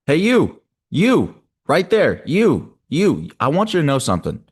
Hey, you, right there, you. I want you to know something.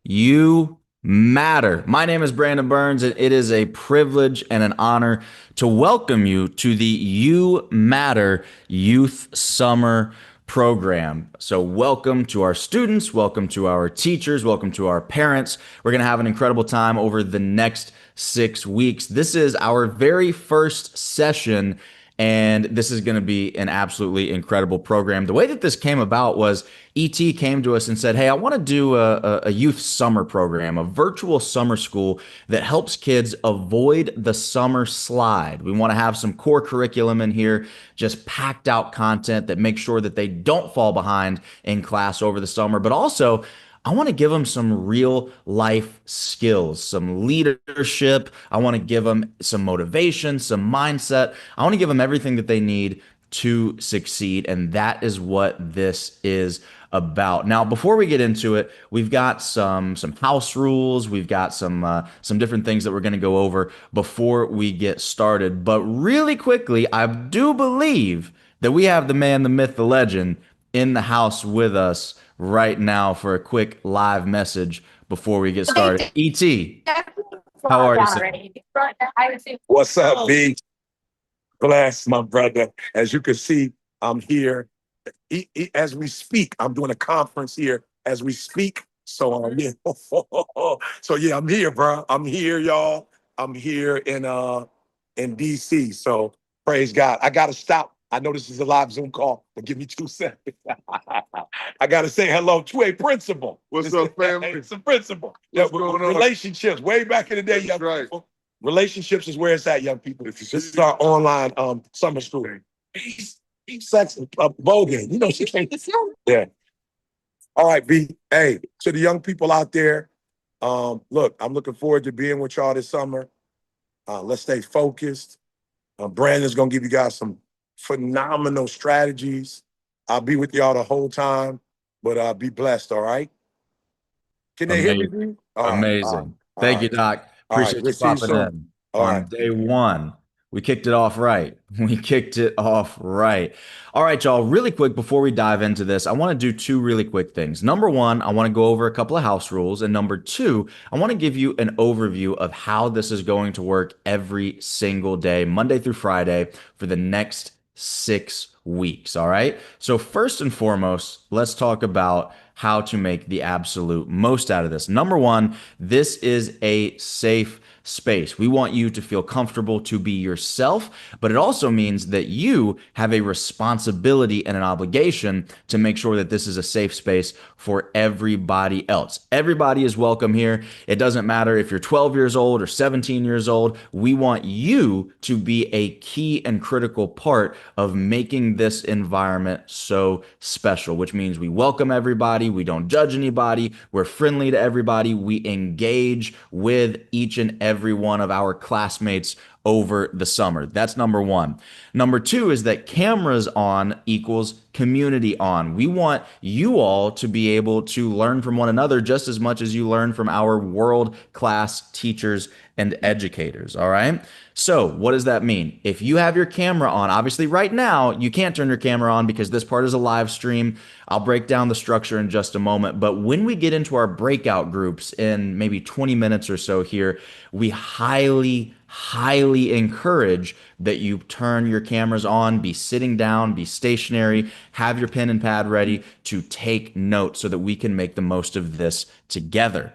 You matter. My name is Brandon Burns, and it is a privilege and an honor to welcome you to the You Matter Youth Summer Program. So, welcome to our students, welcome to our teachers, welcome to our parents. We're going to have an incredible time over the next 6 weeks. This is our very first session and this is going to be an absolutely incredible program. The way that this came about was ET came to us and said, "Hey, I want to do a youth summer program, a virtual summer school that helps kids avoid the summer slide. We want to have some core curriculum in here, just packed out content that makes sure that they don't fall behind in class over the summer, but also I want to give them some real life skills, some leadership. I want to give them some motivation, some mindset. I want to give them everything that they need to succeed. And that is what this is about. Now, before we get into it, we've got some house rules. We've got some different things that we're going to go over before we get started. But really quickly, I do believe that we have the man, the myth, the legend in the house with us right now for a quick live message before we get started. ET, how are you, sir? What's up, B? Bless my brother. As you can see, I'm here. As we speak, I'm doing a conference here as we speak. So yeah. So yeah, I'm here, bro. I'm here, y'all. I'm here in DC. So praise God. I gotta stop. I know this is a live Zoom call, but give me 2 seconds. I gotta say hello to a principal. What's up, family? It's a principal. What's going on? Relationships, way back in the day, young Right. people. Relationships is where it's at, young people. This is our online summer school. He's sex Bogan. You know she can't. Yeah. All right, B. Hey, to the young people out there, look, I'm looking forward to being with y'all this summer. Let's stay focused. Brandon's gonna give you guys some phenomenal strategies. I'll be with y'all the whole time, but be blessed. All right. Can they hear me, Amazing. B? All right. Amazing. All Thank you, right. Doc. All right. Appreciate We'll you see you popping soon. in All right. on day one. We kicked it off right. We kicked it off right. All right, y'all. Really quick before we dive into this, I want to do two really quick things. Number one, I want to go over a couple of house rules. And number two, I want to give you an overview of how this is going to work every single day, Monday through Friday, for the next 6 weeks. All right. So, first and foremost, let's talk about how to make the absolute most out of this. Number one, this is a safe space. We want you to feel comfortable to be yourself, but it also means that you have a responsibility and an obligation to make sure that this is a safe space for everybody else. Everybody is welcome here. It doesn't matter if you're 12 years old or 17 years old. We want you to be a key and critical part of making this environment so special, which means we welcome everybody. We don't judge anybody. We're friendly to everybody. We engage with each and every one of our classmates over the summer. That's number one. Number two is that cameras on equals community on. We want you all to be able to learn from one another just as much as you learn from our world class teachers and educators. All right. So, what does that mean? If you have your camera on, obviously, right now, you can't turn your camera on because this part is a live stream. I'll break down the structure in just a moment. But when we get into our breakout groups in maybe 20 minutes or so here, we highly encourage that you turn your cameras on, be sitting down, be stationary, have your pen and pad ready to take notes so that we can make the most of this together.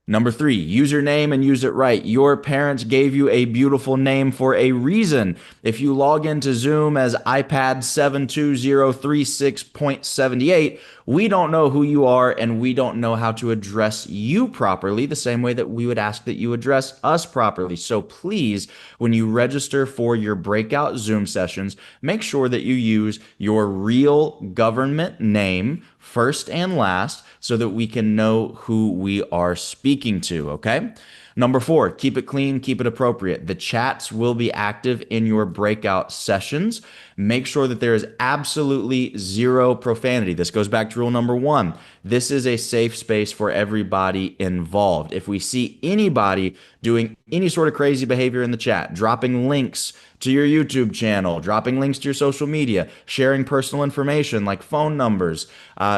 Number three, use your name and use it right. Your parents gave you a beautiful name for a reason. If you log into Zoom as iPad 72036.78, we don't know who you are and we don't know how to address you properly, the same way that we would ask that you address us properly. So please, when you register for your breakout Zoom sessions, make sure that you use your real government name first and last so that we can know who we are speaking to, okay? Number four, keep it clean, keep it appropriate. The chats will be active in your breakout sessions. Make sure that there is absolutely zero profanity. This goes back to rule number one. This is a safe space for everybody involved. If we see anybody doing any sort of crazy behavior in the chat, dropping links to your YouTube channel, dropping links to your social media, sharing personal information like phone numbers,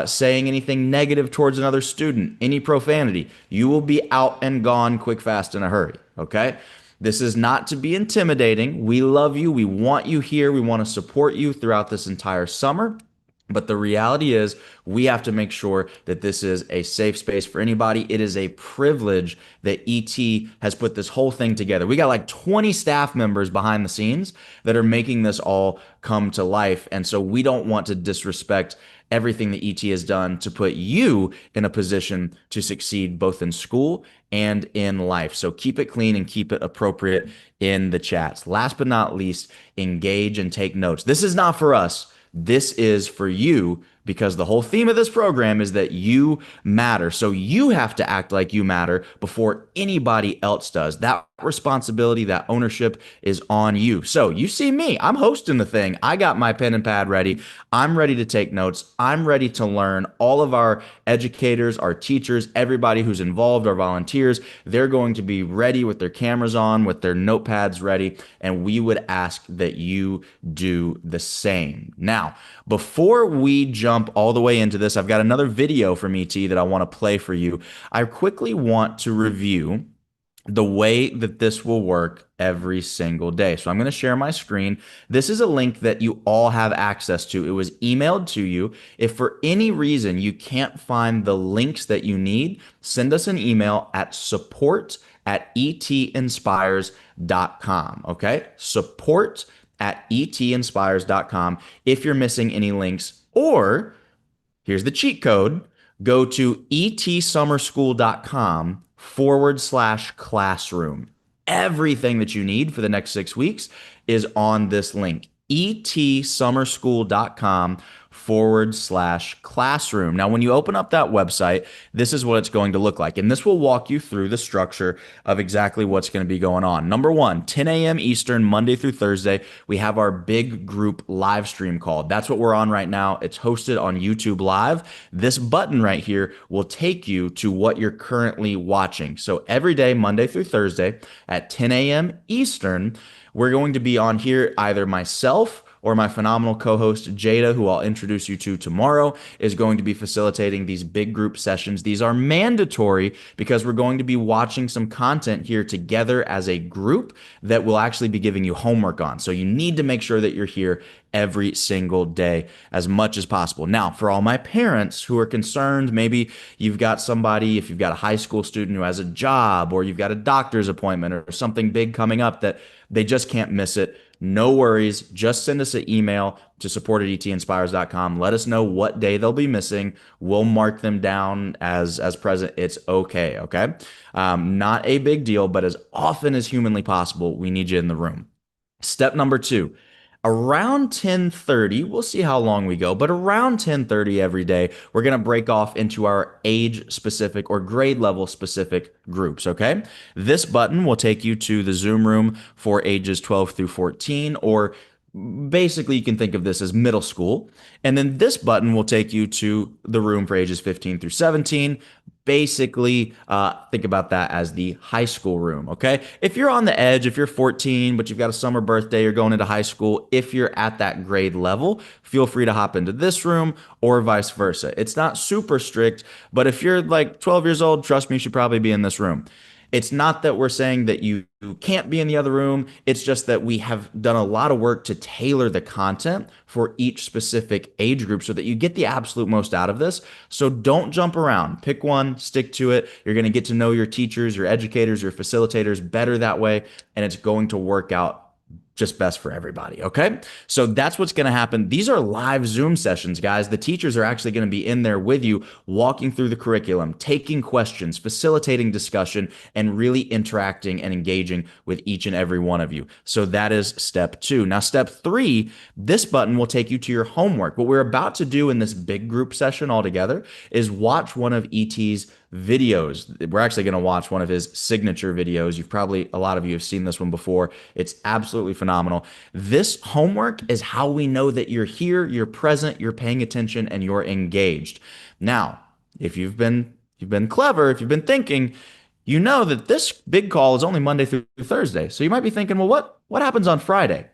saying anything negative towards another student, any profanity, you will be out and gone quick, fast, in a hurry. Okay? This is not to be intimidating. We love you. We want you here. We want to support you throughout this entire summer. But the reality is, we have to make sure that this is a safe space for anybody. It is a privilege that ET has put this whole thing together. We got like 20 staff members behind the scenes that are making this all come to life. And so we don't want to disrespect everything that ET has done to put you in a position to succeed both in school and in life. So keep it clean and keep it appropriate in the chats. Last but not least, engage and take notes. This is not for us. This is for you because the whole theme of this program is that you matter. So you have to act like you matter before anybody else does. That responsibility, that ownership is on you. So you see me, I'm hosting the thing. I got my pen and pad ready. I'm ready to take notes. I'm ready to learn. All of our educators, our teachers, everybody who's involved, our volunteers, they're going to be ready with their cameras on, with their notepads ready. And we would ask that you do the same. Now, before we jump all the way into this, I've got another video from ET that I want to play for you. I quickly want to review the way that this will work every single day. So I'm going to share my screen. This is a link that you all have access to. It was emailed to you. If for any reason you can't find the links that you need, send us an email at support@etinspires.com. Okay? Support@etinspires.com if you're missing any links, or here's the cheat code. Go to etsummerschool.com/classroom. Everything that you need for the next 6 weeks is on this link. etsummerschool.com/classroom. Now, when you open up that website, this is what it's going to look like. And this will walk you through the structure of exactly what's going to be going on. Number one, 10 a.m. Eastern, Monday through Thursday, we have our big group live stream call. That's what we're on right now. It's hosted on YouTube Live. This button right here will take you to what you're currently watching. So every day, Monday through Thursday at 10 a.m. Eastern, we're going to be on here, either myself or my phenomenal co-host Jada, who I'll introduce you to tomorrow, is going to be facilitating these big group sessions. These are mandatory because we're going to be watching some content here together as a group that we'll actually be giving you homework on. So you need to make sure that you're here every single day as much as possible. Now, for all my parents who are concerned, maybe you've got somebody, if you've got a high school student who has a job, or you've got a doctor's appointment or something big coming up that they just can't miss it. No worries. Just send us an email to support@etinspires.com. Let us know what day they'll be missing. We'll mark them down as present. It's okay. Okay. Not a big deal, but as often as humanly possible, we need you in the room. Step number two. Around 10:30, we'll see how long we go, but around 10:30 every day, we're going to break off into our age specific or grade level specific groups, okay? This button will take you to the Zoom room for ages 12 through 14, or basically you can think of this as middle school. And then this button will take you to the room for ages 15 through 17. Basically, think about that as the high school room, okay? If you're on the edge, if you're 14, but you've got a summer birthday, you're going into high school, if you're at that grade level, feel free to hop into this room or vice versa. It's not super strict, but if you're like 12 years old, trust me, you should probably be in this room. It's not that we're saying that you can't be in the other room. It's just that we have done a lot of work to tailor the content for each specific age group so that you get the absolute most out of this. So don't jump around. Pick one, stick to it. You're going to get to know your teachers, your educators, your facilitators better that way, and it's going to work out just best for everybody. Okay. So that's what's going to happen. These are live Zoom sessions, guys. The teachers are actually going to be in there with you, walking through the curriculum, taking questions, facilitating discussion, and really interacting and engaging with each and every one of you. So that is step two. Now, step three, this button will take you to your homework. What we're about to do in this big group session all together is watch one of ET's videos. We're actually going to watch one of his signature videos. A lot of you have seen this one before. It's absolutely phenomenal. This homework is how we know that you're here, you're present, you're paying attention, and you're engaged. Now, if you've been clever, if you've been thinking, you know that this big call is only Monday through Thursday. So you might be thinking, well, what happens on Friday?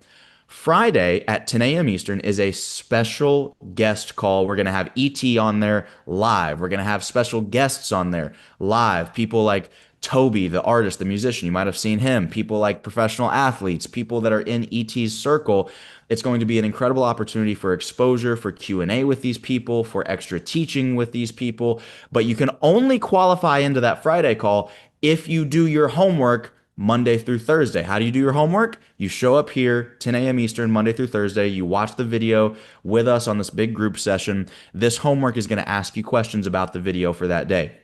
Friday at 10 a.m. Eastern is a special guest call. We're going to have ET on there live. We're going to have special guests on there live. People like Toby, the artist, the musician. You might have seen him. People like professional athletes, people that are in ET's circle. It's going to be an incredible opportunity for exposure, for Q&A with these people, for extra teaching with these people. But you can only qualify into that Friday call if you do your homework Monday through Thursday. How do you do your homework? You show up here 10 a.m. Eastern, Monday through Thursday. You watch the video with us on this big group session. This homework is going to ask you questions about the video for that day.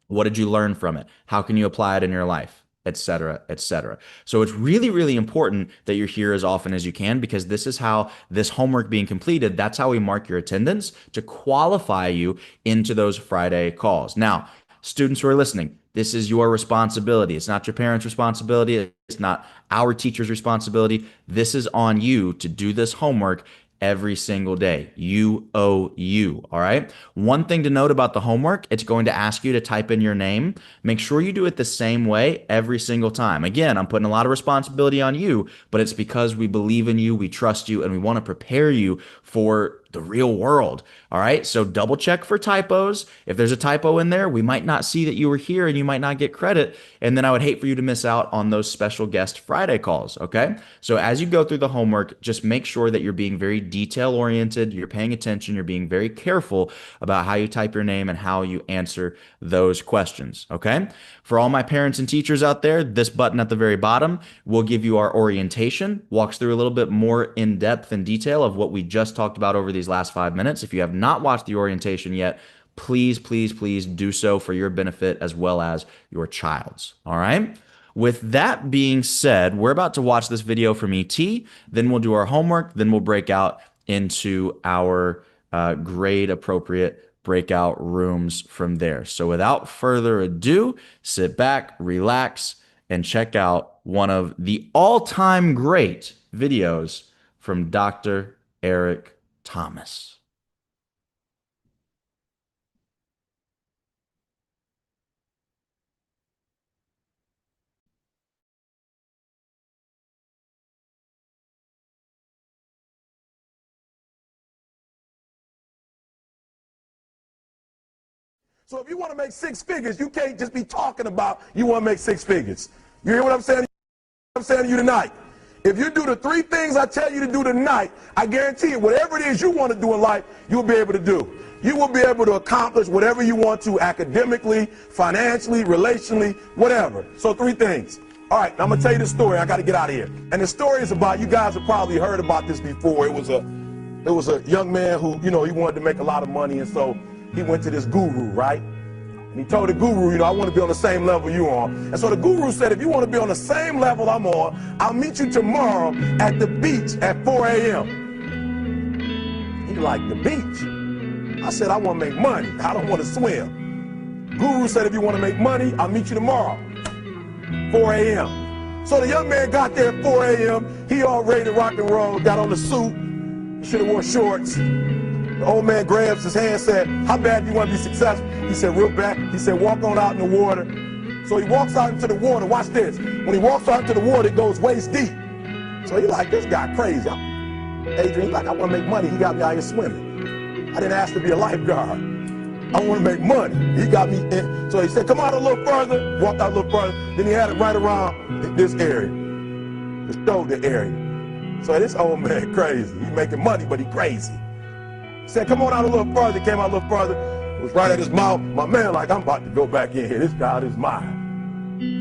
What did you learn from it? How can you apply it in your life? Et cetera, et cetera. So it's really, really important that you're here as often as you can, because this is how this homework being completed, that's how we mark your attendance to qualify you into those Friday calls. Now, students who are listening, this is your responsibility. It's not your parents' responsibility. It's not our teacher's responsibility. This is on you to do this homework every single day. You owe you. All right. One thing to note about the homework, it's going to ask you to type in your name. Make sure you do it the same way every single time. Again, I'm putting a lot of responsibility on you, but it's because we believe in you, we trust you, and we want to prepare you for the real world. All right. So double check for typos. If there's a typo in there, we might not see that you were here and you might not get credit. And then I would hate for you to miss out on those special guest Friday calls. Okay. So as you go through the homework, just make sure that you're being very detail oriented. You're paying attention. You're being very careful about how you type your name and how you answer those questions. Okay. For all my parents and teachers out there, this button at the very bottom will give you our orientation, walks through a little bit more in depth and detail of what we just talked about over these last 5 minutes. If you have not watched the orientation yet, please, please, please do so for your benefit as well as your child's. All right. With that being said, we're about to watch this video from ET, then we'll do our homework, then we'll break out into our grade appropriate breakout rooms from there. So without further ado, sit back, relax, and check out one of the all-time great videos from Dr. Eric Thomas. So if you want to make six figures, you can't just be talking about you want to make six figures. You hear what I'm saying? I'm saying to you tonight. If you do the three things I tell you to do tonight, I guarantee you, whatever it is you want to do in life, you'll be able to do. You will be able to accomplish whatever you want to academically, financially, relationally, whatever. So three things. All right, I'm going to tell you the story. I got to get out of here. And the story is about, you guys have probably heard about this before. It was a young man who, he wanted to make a lot of money, and so he went to this guru, right? And he told the guru, I want to be on the same level you on. And so the guru said, if you want to be on the same level I'm on, I'll meet you tomorrow at the beach at 4 a.m. He like, the beach? I said, I want to make money. I don't want to swim. Guru said, if you want to make money, I'll meet you tomorrow, 4 a.m. So the young man got there at 4 a.m. He all ready to rock and roll, got on the suit. He should have worn shorts. The old man grabs his hand, said, how bad do you want to be successful? He said, real bad. He said, walk on out in the water. So he walks out into the water. Watch this. When he walks out into the water, it goes waist deep. So he like, this guy crazy. Adrian, he's like, I want to make money. He got me out here swimming. I didn't ask to be a lifeguard. I want to make money. He got me in. So he said, come out a little further. Walked out a little further. Then he had it right around this area, the shoulder area. So this old man crazy. He making money, but he crazy. He said, come on out a little further. Came out a little further. It was right at his mouth. My man like, I'm about to go back in here. This God is mine.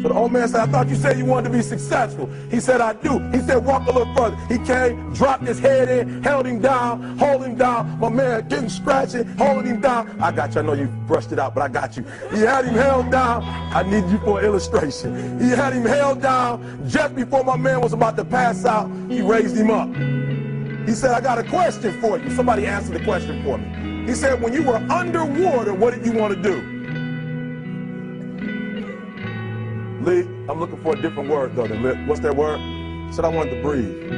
So the old man said, I thought you said you wanted to be successful. He said, I do. He said, walk a little further. He came, dropped his head in, held him down, hold him down. My man getting scratching, holding him down. I got you. I know you brushed it out, but I got you. He had him held down. I need you for an illustration. He had him held down. Just before my man was about to pass out, he raised him up. He said, I got a question for you. Somebody answer the question for me. He said, when you were underwater, what did you want to do? Lee, I'm looking for a different word though than lip. What's that word? He said I wanted to breathe.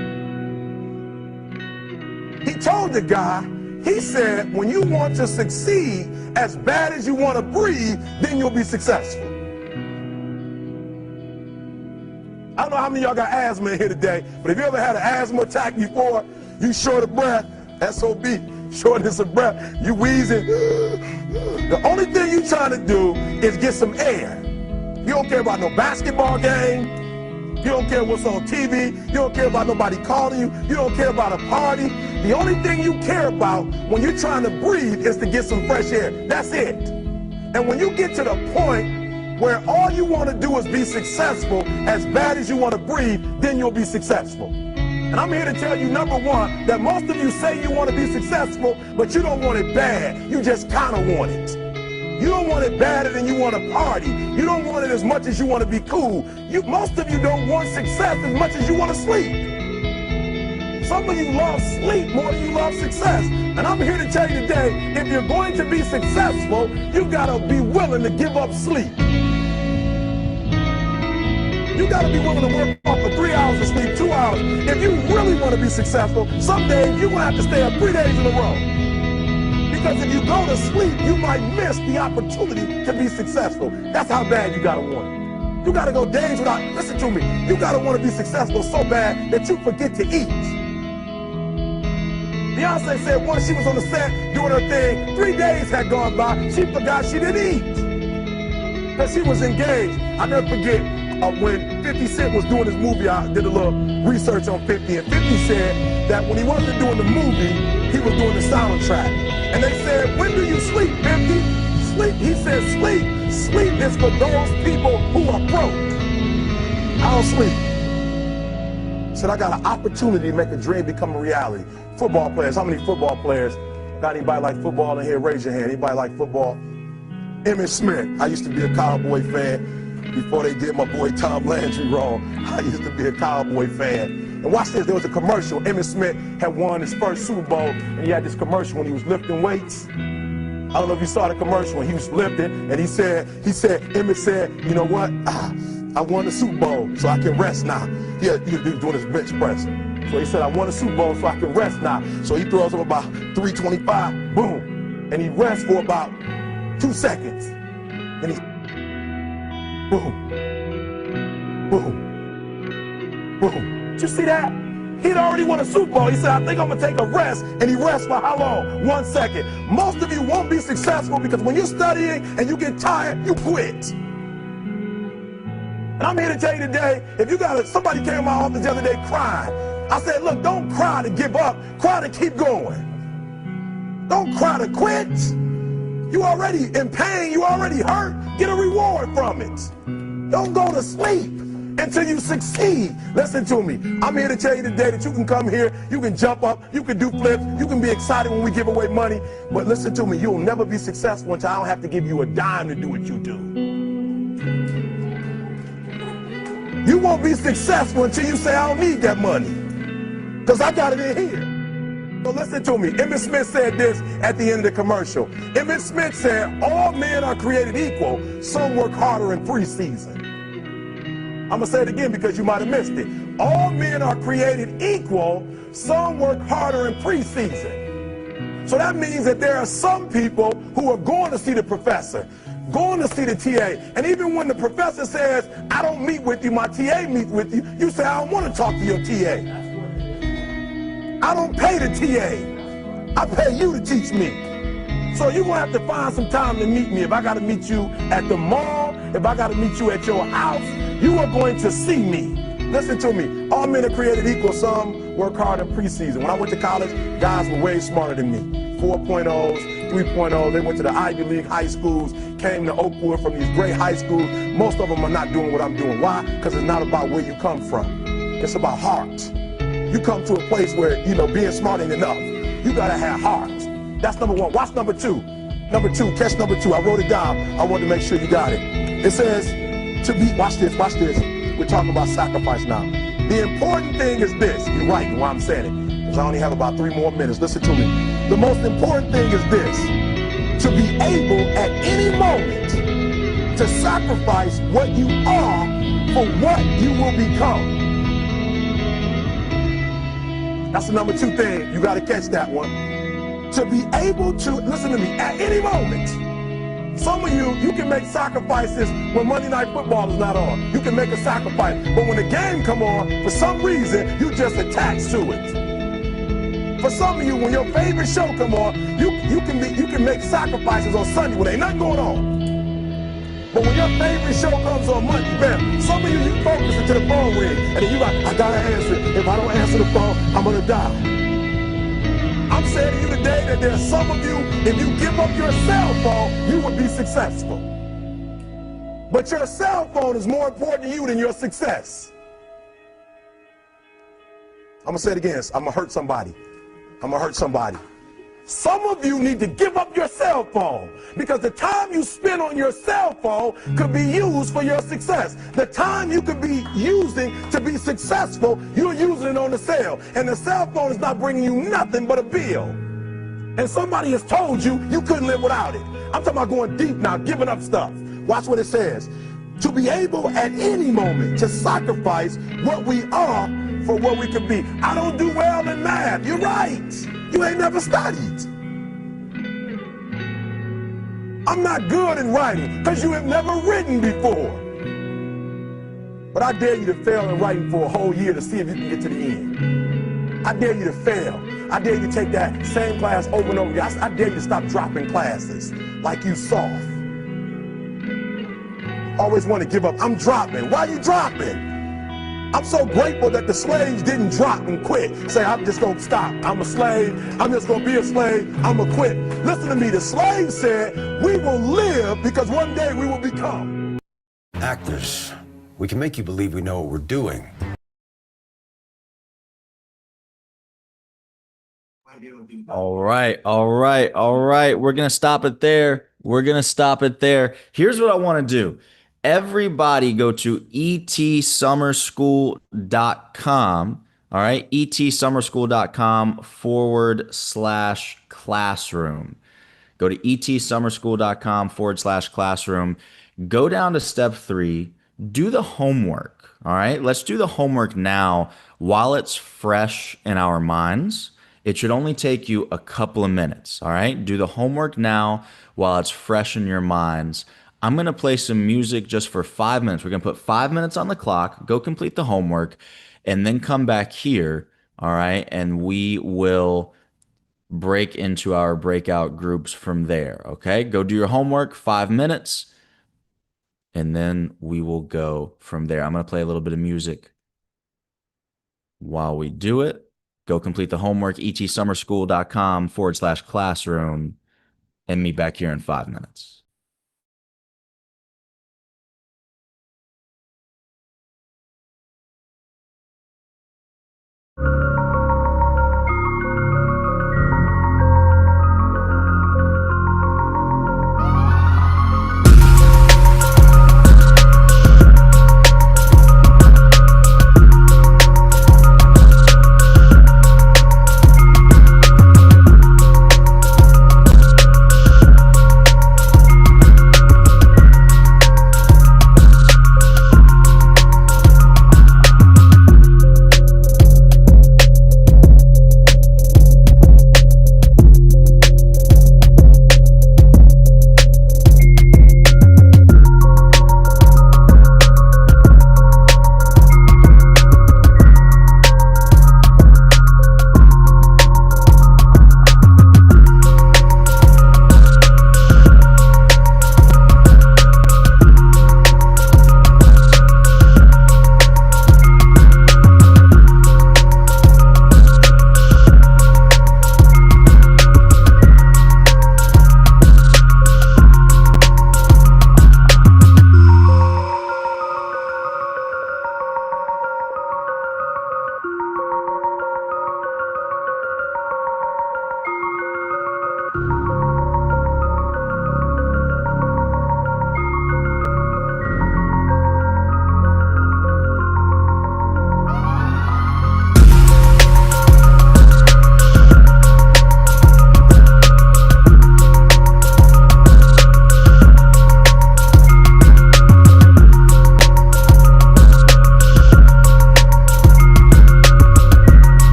He told the guy, he said, when you want to succeed as bad as you want to breathe, then you'll be successful. I don't know how many of y'all got asthma in here today, but if you ever had an asthma attack before, you short of breath, SOB, shortness of breath, you wheezing. The only thing you trying to do is get some air. You don't care about no basketball game. You don't care what's on TV. You don't care about nobody calling you. You don't care about a party. The only thing you care about when you're trying to breathe is to get some fresh air. That's it. And when you get to the point where all you want to do is be successful as bad as you want to breathe, then you'll be successful. And I'm here to tell you, number one, that most of you say you want to be successful, but you don't want it bad. You just kind of want it. You don't want it badder than you want to party. You don't want it as much as you want to be cool. Most of you don't want success as much as you want to sleep. Some of you love sleep more than you love success. And I'm here to tell you today, if you're going to be successful, you got to be willing to give up sleep. You got to be willing to work off for 3 hours of sleep, 2 hours. If you really want to be successful, some days you're going to have to stay up 3 days in a row. Because if you go to sleep, you might miss the opportunity to be successful. That's how bad you got to want it. You got to go days without, listen to me, you got to want to be successful so bad that you forget to eat. Beyonce said once she was on the set doing her thing, 3 days had gone by, she forgot she didn't eat. Because she was engaged. I never forget when 50 Cent was doing his movie, I did a little research on 50, and 50 said that when he wasn't doing the movie, he was doing the soundtrack. And they said, when do you sleep, 50? Sleep, he said, sleep. Sleep is for those people who are broke. I don't sleep. He said, I got an opportunity to make a dream become a reality. Football players, how many football players? Got anybody like football in here? Raise your hand. Anybody like football? Emmitt Smith. I used to be a Cowboy fan before they did my boy Tom Landry wrong. I used to be a Cowboy fan. And watch this, there was a commercial. Emmitt Smith had won his first Super Bowl, and he had this commercial when he was lifting weights. I don't know if you saw the commercial when he was lifting, and he said, Emmitt said, you know what? I won the Super Bowl, so I can rest now. He was doing his bench press. So he said, I won the Super Bowl, so I can rest now. So he throws up about 325, boom. And he rests for about 2 seconds. And he, boom, boom, boom. Did you see that? He'd already won a Super Bowl. He said, I think I'm going to take a rest. And he rests for how long? 1 second. Most of you won't be successful because when you're studying and you get tired, you quit. And I'm here to tell you today, if you got somebody came to my office the other day crying. I said, look, don't cry to give up. Cry to keep going. Don't cry to quit. You already in pain. You already hurt. Get a reward from it. Don't go to sleep until you succeed. Listen to me. I'm here to tell you today that you can come here, you can jump up, you can do flips, you can be excited when we give away money. But listen to me, you'll never be successful until I don't have to give you a dime to do what you do. You won't be successful until you say, I don't need that money, because I got it in here. So listen to me. Emmitt Smith said this at the end of the commercial. Emmitt Smith said, all men are created equal. Some work harder in preseason. I'm going to say it again because you might have missed it. All men are created equal. Some work harder in preseason. So that means that there are some people who are going to see the professor, going to see the TA. And even when the professor says, I don't meet with you, my TA meets with you, you say, I don't want to talk to your TA. I don't pay the TA. I pay you to teach me. So you're going to have to find some time to meet me. If I got to meet you at the mall, if I got to meet you at your house, you are going to see me. Listen to me. All men are created equal. Some work hard in preseason. When I went to college, guys were way smarter than me. 4.0s, 3.0. They went to the Ivy League high schools, came to Oakwood from these great high schools. Most of them are not doing what I'm doing. Why? Because it's not about where you come from. It's about heart. You come to a place where, being smart ain't enough. You got to have heart. That's number one. Watch number two. Number two, catch number two. I wrote it down. I wanted to make sure you got it. It says, to be, watch this. We're talking about sacrifice now. The important thing is this. You're right why I'm saying it, because I only have about 3 more minutes. Listen to me. The most important thing is this. To be able at any moment to sacrifice what you are for what you will become. That's the number 2 thing. You got to catch that one. To be able to, listen to me, at any moment, some of you can make sacrifices when Monday Night Football is not on. You can make a sacrifice. But when the game come on, for some reason, you just attached to it. For some of you, when your favorite show come on, you can make sacrifices on Sunday when ain't nothing going on. But when your favorite show comes on Monday, bam, some of you focus until the phone rings, and then you like, I gotta answer it. If I don't answer the phone, I'm gonna die. I'm saying to you today that there's some of you, if you give up your cell phone, you would be successful. But your cell phone is more important to you than your success. I'm gonna say it again. I'm gonna hurt somebody. I'm gonna hurt somebody. Some of you need to give up your cell phone because the time you spend on your cell phone could be used for your success. The time you could be using to be successful, you're using it on the cell. And the cell phone is not bringing you nothing but a bill. And somebody has told you you couldn't live without it. I'm talking about going deep now, giving up stuff. Watch what it says. To be able at any moment to sacrifice what we are for what we could be. I don't do well in math. You're right. You ain't never studied. I'm not good in writing because you have never written before. But I dare you to fail in writing for a whole year to see if you can get to the end. I dare you to fail. I dare you to take that same class over and over again. I dare you to stop dropping classes like you soft. Always want to give up. I'm dropping. Why are you dropping? I'm so grateful that the slaves didn't drop and quit. Say, I'm just going to stop. I'm a slave. I'm just going to be a slave. I'm going to quit. Listen to me. The slaves said, we will live because one day we will become. Actors, we can make you believe we know what we're doing. All right. We're going to stop it there. Here's what I want to do. Everybody go to etsummerschool.com. All right. etsummerschool.com/classroom. Go to etsummerschool.com/classroom. Go down to step 3. Do the homework. All right. Let's do the homework now while it's fresh in our minds. It should only take you a couple of minutes. All right. Do the homework now while it's fresh in your minds. I'm going to play some music just for 5 minutes. We're going to put 5 minutes on the clock, go complete the homework, and then come back here, all right? And we will break into our breakout groups from there, okay? Go do your homework, 5 minutes, and then we will go from there. I'm going to play a little bit of music while we do it. Go complete the homework, etsummerschool.com/classroom, and meet back here in 5 minutes.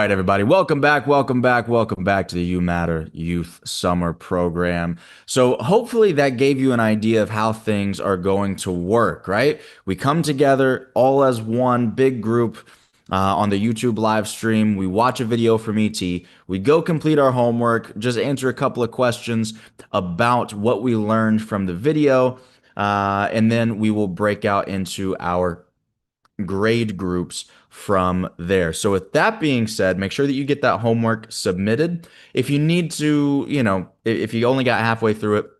right, everybody. Welcome back. Welcome back. Welcome back to the You Matter Youth Summer Program. So, hopefully, that gave you an idea of how things are going to work, right? We come together all as one big group on the YouTube live stream. We watch a video from ET. We go complete our homework, just answer a couple of questions about what we learned from the video. And then we will break out into our grade groups from there. So with that being said, make sure that you get that homework submitted. If you need to, if you only got halfway through it,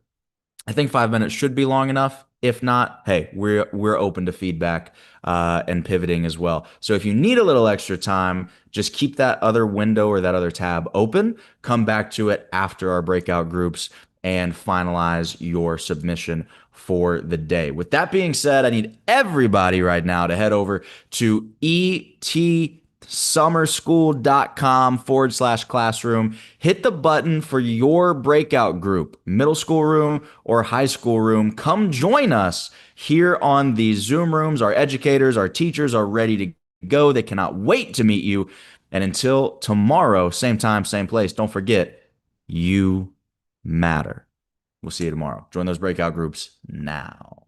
I think 5 minutes should be long enough. If not, hey, we're open to feedback and pivoting as well. So if you need a little extra time, just keep that other window or that other tab open. Come back to it after our breakout groups and finalize your submission for the day. With that being said, I need everybody right now to head over to etsummerschool.com/classroom. Hit the button for your breakout group, middle school room or high school room. Come join us here on these Zoom rooms. Our educators, our teachers are ready to go. They cannot wait to meet you. And until tomorrow, same time, same place, don't forget, you matter. We'll see you tomorrow. Join those breakout groups now.